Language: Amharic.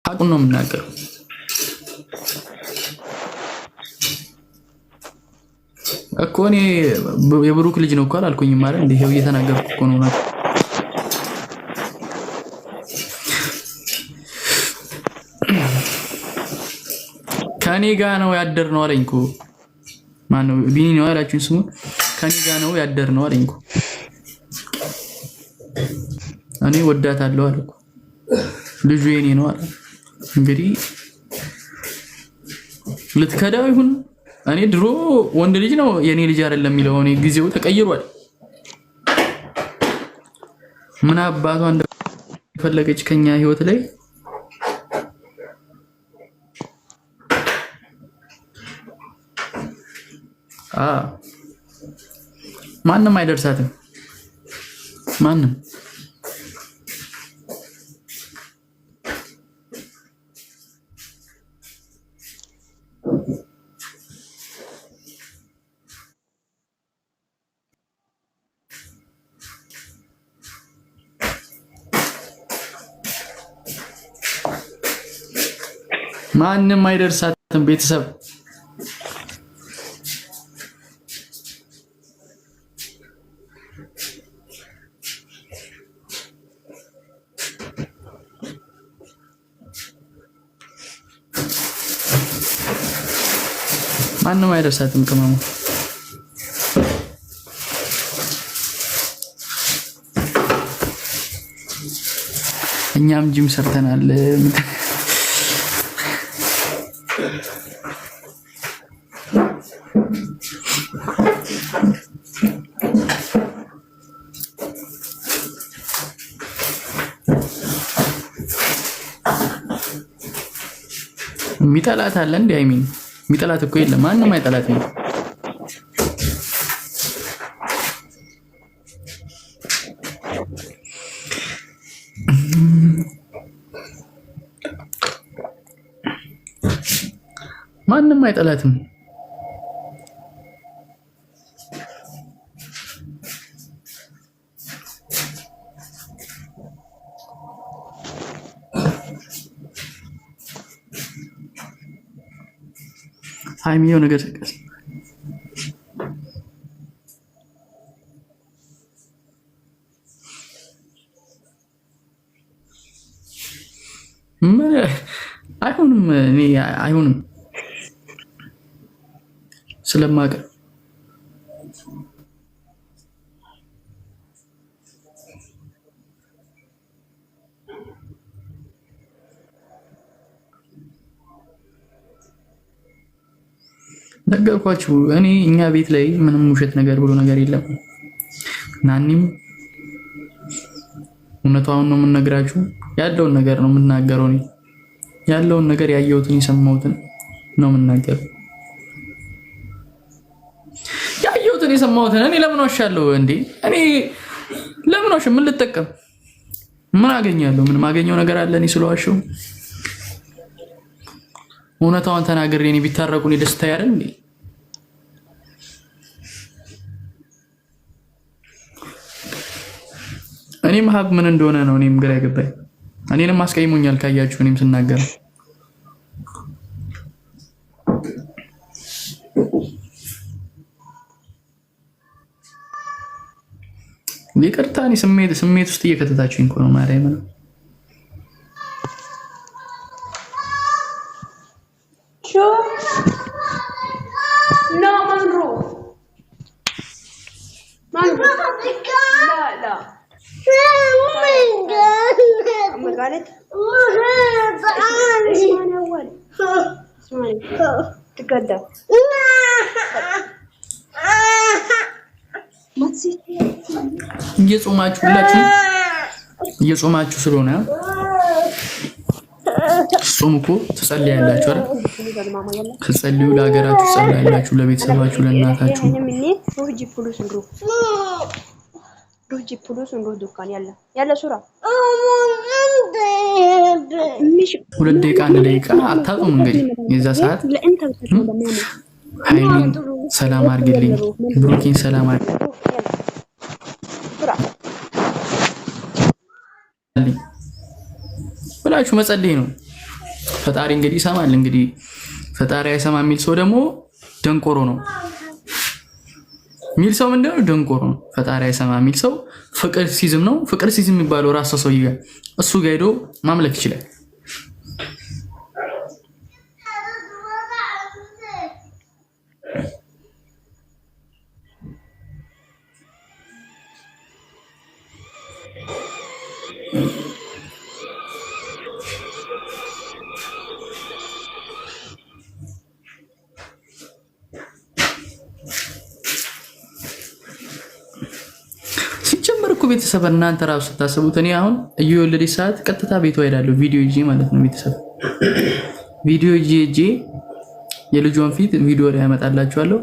ሐቁን ነው የምናገረው። እኮ እኔ የብሩክ ልጅ ነው እኮ አላልኩኝም ማለት እንዴ? ይሄው እየተናገርኩ እኮ ነው። ከኔ ጋር ነው ያደር ነው አለኝ እኮ። ማነው ቢኒ ነው ያላችሁኝ ስሙ? ከኔ ጋር ነው ያደር ነው አለኝ እኮ። እኔ ወዳታለሁ አልኩ። ልጁ የኔ ነው አለ። እንግዲህ ልትከዳው ይሁን እኔ ድሮ ወንድ ልጅ ነው የኔ ልጅ አይደለም የሚለው እኔ ጊዜው ተቀይሯል። ምን አባቷ እንደፈለገች ከኛ ህይወት ላይ ማንም አይደርሳትም። ማንም ማንም አይደርሳትም ቤተሰብ ማንም አይደርሳትም ቅመሙ እኛም ጂም ሰርተናል ሚጠላት አለ እንዴ? አይሚን ሚጠላት እኮ የለም። ማንም አይጠላትም። ማንም አይጠላትም። ሃይሚዮ ነገር ሰቀስ አይሆንም እኔ አይሆንም ስለማቀ ነገርኳችሁ። እኔ እኛ ቤት ላይ ምንም ውሸት ነገር ብሎ ነገር የለም። ናኒም እውነታውን ነው የምነግራችሁ። ያለውን ነገር ነው የምናገረው። እኔ ያለውን ነገር ያየሁትን የሰማሁትን ነው የምናገረው። ያየሁትን የሰማሁትን እኔ ለምን ዋሻለሁ እንዴ? እኔ ለምን ዋሽ? ምን ልጠቀም? ምን አገኛለሁ? ምን ማገኘው ነገር አለ? እኔ ስለዋሸው እውነታውን ተናግሬ እኔ ቢታረቁ እኔ ደስታ ያረን እንዴ? እኔም ሀብ ምን እንደሆነ ነው እኔም ግራ ይገባኝ። እኔንም አስቀይሞኛል ካያችሁ እኔም ስናገር ይቅርታ። እኔ ስሜት ውስጥ እየከተታችሁኝ እኮ ነው ማርያም ነው። እየጾማችሁ ሁላችሁ እየጾማችሁ ስለሆነ ጾም እኮ ትጸልያላችሁ አይደል? ትጸልዩ፣ ለሀገራችሁ ትጸልያላችሁ፣ ለቤተሰባችሁ፣ ለእናታችሁ። ሩጂ ፕሉስ እንዶ ዱካን ያለ ሱራ 2 ደቂቃ 1 ደቂቃ አታጡም። እንግዲህ የዛ ሰዓት ሃይሚን ሰላም አድርግልኝ፣ ብሩኪን ሰላም አድርግልኝ ብላችሁ መጸለይ ነው። ፈጣሪ እንግዲህ ይሰማል። እንግዲህ ፈጣሪ አይሰማ የሚል ሰው ደግሞ ደንቆሮ ነው የሚል ሰው ምንድነው? ደንቆሮ ነው። ፈጣሪ አይሰማ የሚል ሰው ፍቅር ሲዝም ነው። ፍቅር ሲዝም የሚባለው ራሱ ሰው ይጋር እሱ ጋር ሄዶ ማምለክ ይችላል። ሲጀመር እኮ ቤተሰብ እናንተ ራሱ ስታስቡት እኔ አሁን እየወለደች ሰዓት ቀጥታ ቤቷ ሄዳለሁ ቪዲዮ ይዤ ማለት ነው። ቤተሰብ ቪዲዮ ይዤ የልጇን ፊት ቪዲዮ ላይ ያመጣላችኋለሁ።